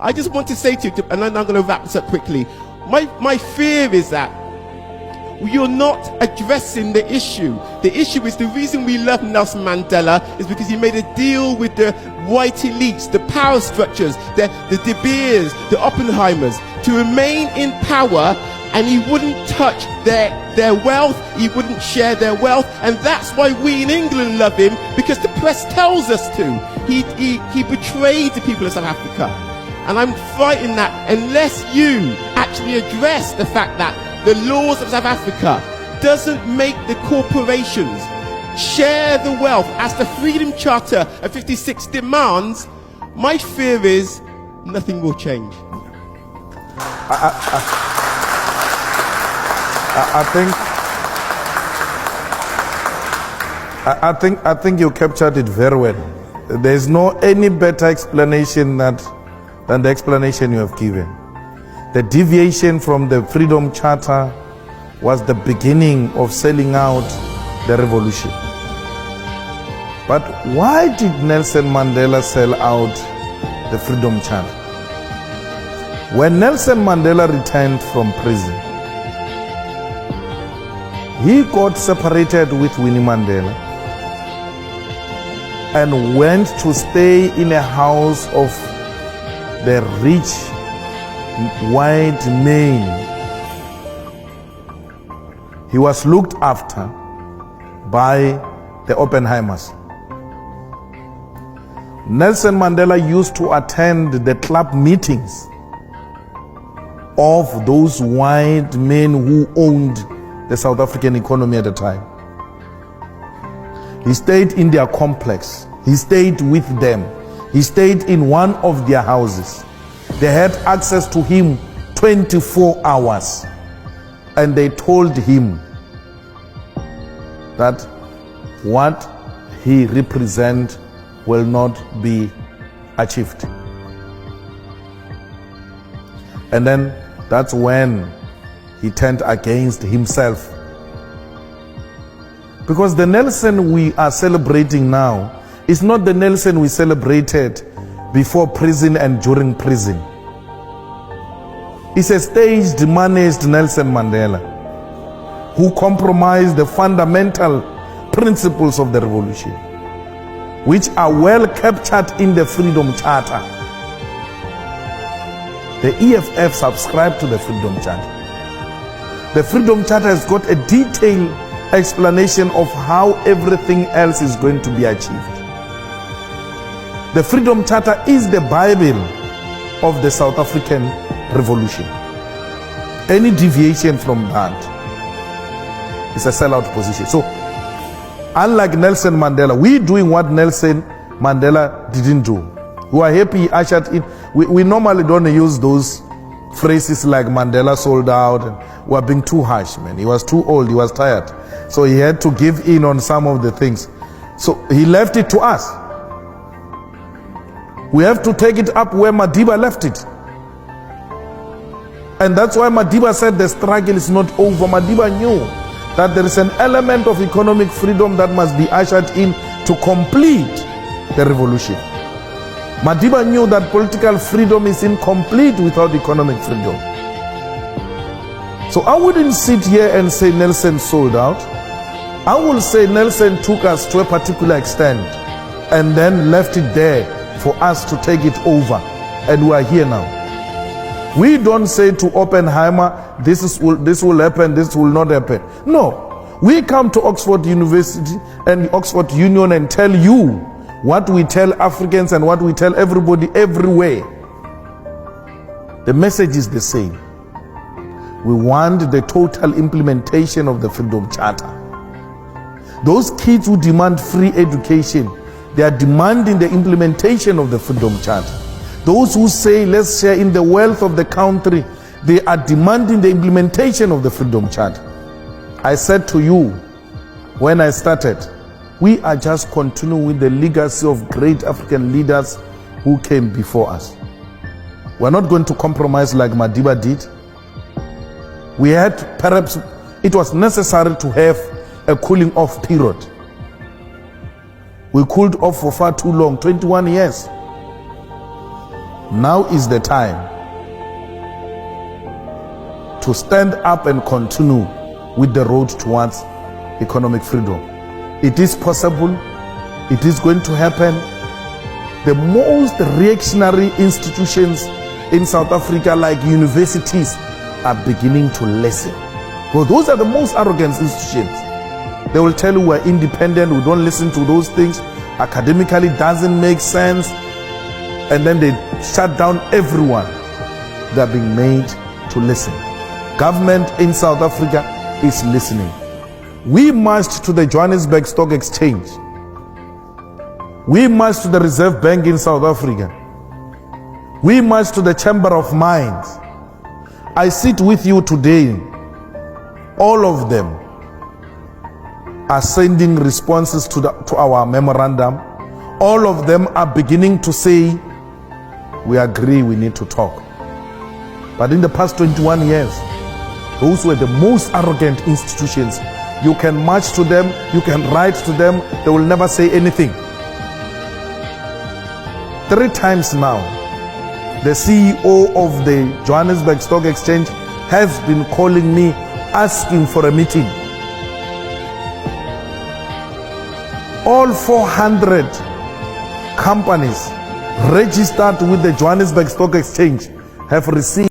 I just want to say to you, and then I'm going to wrap this up quickly. My fear is that you're not addressing the issue. The issue is the reason we love Nelson Mandela is because he made a deal with the white elites, the power structures, the De Beers, the Oppenheimers, to remain in power, and he wouldn't touch their wealth, he wouldn't share their wealth, and that's why we in England love him, because the press tells us to. He betrayed the people of South Africa. And I'm frightened that unless you actually address the fact that the laws of South Africa doesn't make the corporations share the wealth as the Freedom Charter of 56 demands, my fear is nothing will change. I think you captured it very well. There's no any better explanation than the explanation you have given. The deviation from the Freedom Charter was the beginning of selling out the revolution. But why did Nelson Mandela sell out the Freedom Charter? When Nelson Mandela returned from prison, he got separated with Winnie Mandela and went to stay in a house of the rich white men. He was looked after by the Oppenheimers. Nelson Mandela used to attend the club meetings of those white men who owned the South African economy at the time. He stayed in their complex. He stayed with them. He stayed in one of their houses. They had access to him 24 hours. And they told him that what he represents will not be achieved. And then that's when he turned against himself. Because the Nelson we are celebrating now is not the Nelson we celebrated before prison and during prison. It's a staged, managed Nelson Mandela who compromised the fundamental principles of the revolution, which are well captured in the Freedom Charter. The EFF subscribed to the Freedom Charter. The Freedom Charter has got a detailed explanation of how everything else is going to be achieved. The Freedom Charter is the Bible of the South African Revolution. Any deviation from that is a sellout position. So, unlike Nelson Mandela, we're doing what Nelson Mandela didn't do. We are happy he ushered in. We normally don't use those phrases like Mandela sold out and we are being too harsh, man. He was too old, he was tired. So he had to give in on some of the things. So he left it to us. We have to take it up where Madiba left it. And that's why Madiba said the struggle is not over. Madiba knew that there is an element of economic freedom that must be ushered in to complete the revolution. Madiba knew that political freedom is incomplete without economic freedom. So I wouldn't sit here and say Nelson sold out. I will say Nelson took us to a particular extent and then left it there for us to take it over. And we are here now. We don't say to Oppenheimer, this will happen, this will not happen. No. We come to Oxford University and Oxford Union and tell you what we tell Africans and what we tell everybody everywhere. The message is the same. We want the total implementation of the Freedom Charter. Those kids who demand free education, they are demanding the implementation of the Freedom Charter. Those who say let's share in the wealth of the country, they are demanding the implementation of the Freedom Charter. I said to you when I started, we are just continuing with the legacy of great African leaders who came before us. We're not going to compromise like Madiba did. We had, perhaps it was necessary to have a cooling off period. We cooled off for far too long, 21 years. Now is the time to stand up and continue with the road towards economic freedom. It is possible. It is going to happen. The most reactionary institutions in South Africa, like universities, are beginning to listen. Well, those are the most arrogant institutions. They will tell you we're independent, we don't listen to those things, academically doesn't make sense, and then they shut down everyone. They're being made to listen. Government in South Africa is listening. We marched to the Johannesburg Stock Exchange. We marched to the Reserve Bank in South Africa. We marched to the Chamber of Mines. I sit with you today. All of them are sending responses to our memorandum. All of them are beginning to say, we agree, we need to talk. But in the past 21 years, those were the most arrogant institutions. You can march to them, you can write to them, they will never say anything. 3 times now, the CEO of the Johannesburg Stock Exchange has been calling me, asking for a meeting. All 400 companies registered with the Johannesburg Stock Exchange have received